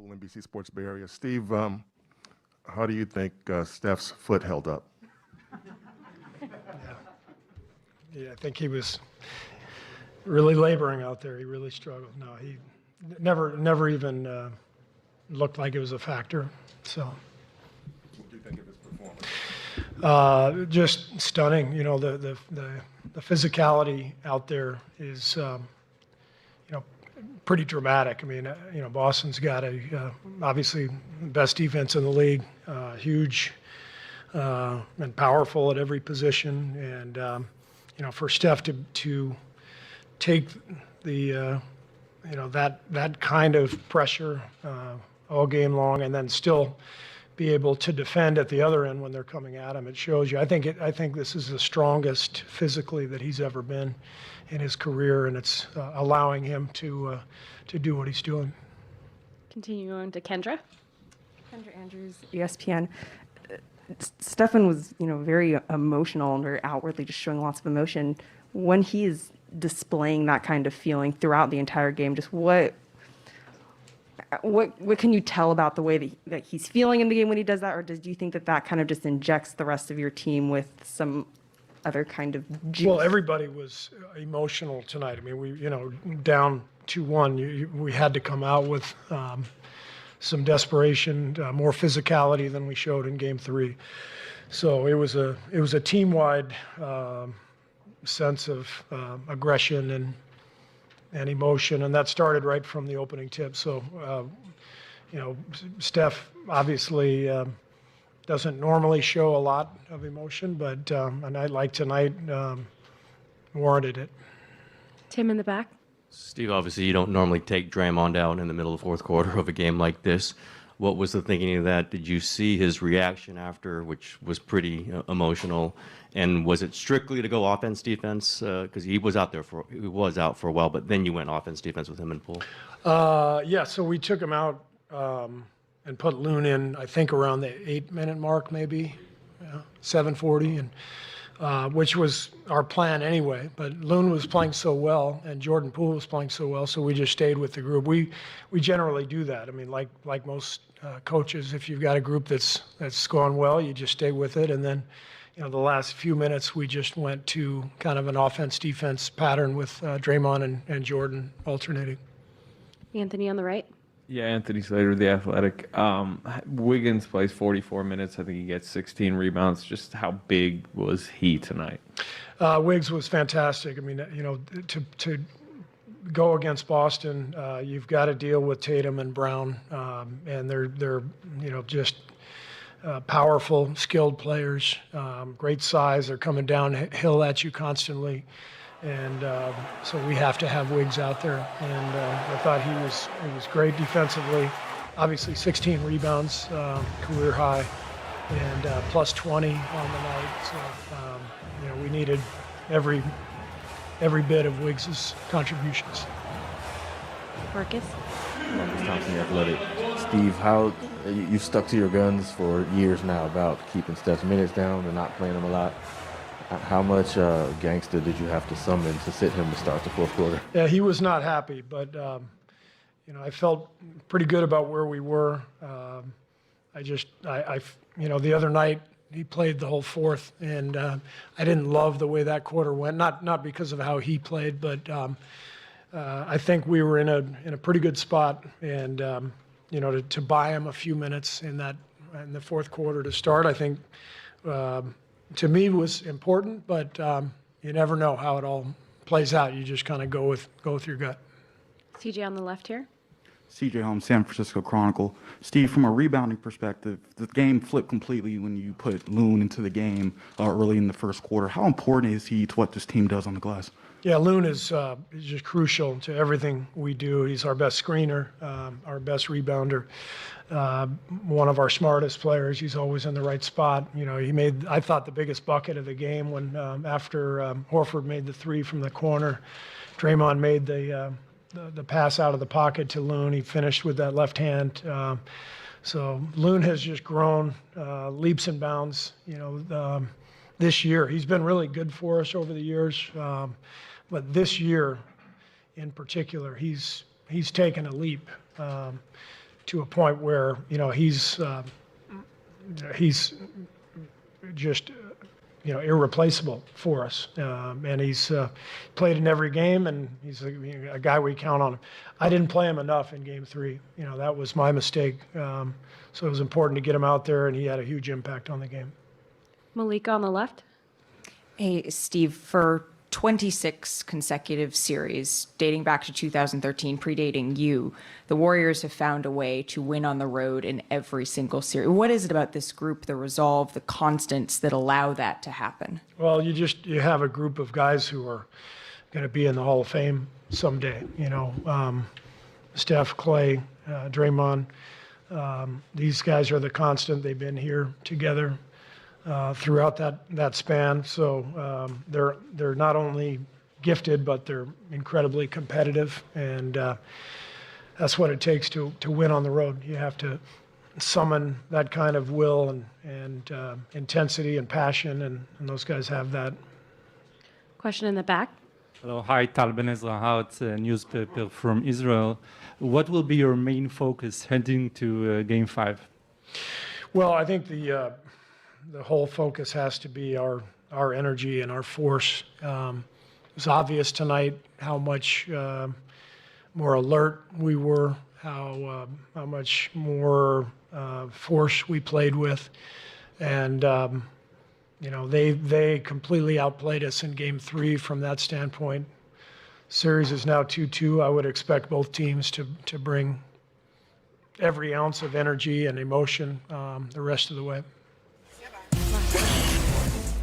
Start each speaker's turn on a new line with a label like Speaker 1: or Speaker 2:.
Speaker 1: Poole, NBC Sports Bay Area. Steve, how do you think Steph's foot held up?
Speaker 2: Yeah, I think he was really laboring out there. He really struggled. No, he never even looked like it was a factor. So.
Speaker 1: What do you think of his performance?
Speaker 2: Just stunning. You know, the physicality out there is, pretty dramatic. I mean, Boston's got obviously best defense in the league, huge and powerful at every position. And, for Steph to take the, that kind of pressure all game long and then still be able to defend at the other end when they're coming at him, it shows you. I think this is the strongest physically that he's ever been in his career, and it's allowing him to do what he's doing.
Speaker 3: Continue on to Kendra.
Speaker 4: Kendra Andrews, ESPN. Stefan was, very emotional and very outwardly just showing lots of emotion. When he is displaying that kind of feeling throughout the entire game, just what can you tell about the way that he's feeling in the game when he does that, or do you think that kind of just injects the rest of your team with some other kind of juice?
Speaker 2: Well, everybody was emotional tonight. I mean, we, down 2-1, we had to come out with some desperation, more physicality than we showed in Game 3. So it was a team-wide sense of aggression and emotion, and that started right from the opening tip. So, Steph obviously doesn't normally show a lot of emotion, but a night like tonight warranted it.
Speaker 3: Tim in the back.
Speaker 5: Steve, obviously you don't normally take Draymond out in the middle of the fourth quarter of a game like this. What was the thinking of that? Did you see his reaction after, which was pretty emotional? And was it strictly to go offense defense? Because he was out for a while, but then you went offense defense with him and Poole.
Speaker 2: Yeah, so we took him out and put Loon in, I think around the 8-minute mark, maybe 7:40, and which was our plan anyway. But Loon was playing so well, and Jordan Poole was playing so well, so we just stayed with the group. We generally do that. I mean, like most coaches, if you've got a group that's going well, you just stay with it, and then. The last few minutes, we just went to kind of an offense-defense pattern with Draymond and Jordan alternating.
Speaker 3: Anthony on the right.
Speaker 6: Yeah, Anthony Slater, The Athletic. Wiggins plays 44 minutes. I think he gets 16 rebounds. Just how big was he tonight?
Speaker 2: Wiggs was fantastic. I mean, to go against Boston, you've got to deal with Tatum and Brown, and they're just powerful, skilled players, great size. They're coming downhill at you constantly. And so we have to have Wiggs out there. And I thought he was great defensively. Obviously 16 rebounds, career high, and plus 20 on the night. So, we needed every bit of Wiggs' contributions.
Speaker 3: Marcus.
Speaker 7: Marcus Thompson, The Athletic. Steve, how you've stuck to your guns for years now about keeping Steph's minutes down and not playing him a lot. How much gangster did you have to summon to sit him to start the fourth quarter?
Speaker 2: Yeah, he was not happy, but I felt pretty good about where we were. The other night he played the whole fourth, and I didn't love the way that quarter went. Not because of how he played, but I think we were in a pretty good spot, and to buy him a few minutes in the fourth quarter to start, I think to me was important. But you never know how it all plays out. You just kind of go with your gut.
Speaker 3: CJ on the left here.
Speaker 8: CJ Holmes, San Francisco Chronicle. Steve, from a rebounding perspective, the game flipped completely when you put Loon into the game early in the first quarter. How important is he to what this team does on the glass?
Speaker 2: Yeah, Loon is just crucial to everything we do. He's our best screener, our best rebounder, one of our smartest players. He's always in the right spot. He made, I thought, the biggest bucket of the game when after Horford made the three from the corner. Draymond made the pass out of the pocket to Loon. He finished with that left hand. So Loon has just grown leaps and bounds. This year he's been really good for us over the years. But this year, in particular, he's taken a leap to a point where, he's just, irreplaceable for us. And he's played in every game, and he's a guy we count on. I didn't play him enough in Game 3. That was my mistake. So it was important to get him out there, and he had a huge impact on the game.
Speaker 3: Malika on the left.
Speaker 9: Hey, Steve, for 26 consecutive series dating back to 2013, predating you, the Warriors have found a way to win on the road in every single series. What is it about this group, the resolve, the constants that allow that to happen?
Speaker 2: Well, you have a group of guys who are going to be in the Hall of Fame someday. Steph, Clay, Draymond. These guys are the constant. They've been here together throughout that span. So they're not only gifted, but they're incredibly competitive, and that's what it takes to win on the road. You have to summon that kind of will and intensity and passion, and those guys have that.
Speaker 3: Question in the back.
Speaker 10: Hello, hi, Tal Ben Ezra Hart, a newspaper from Israel. What will be your main focus heading to Game 5?
Speaker 2: Well, I think the whole focus has to be our energy and our force. It was obvious tonight how much more alert we were, how much more force we played with, and they completely outplayed us in Game 3 from that standpoint. Series is now 2-2. I would expect both teams to bring every ounce of energy and emotion the rest of the way.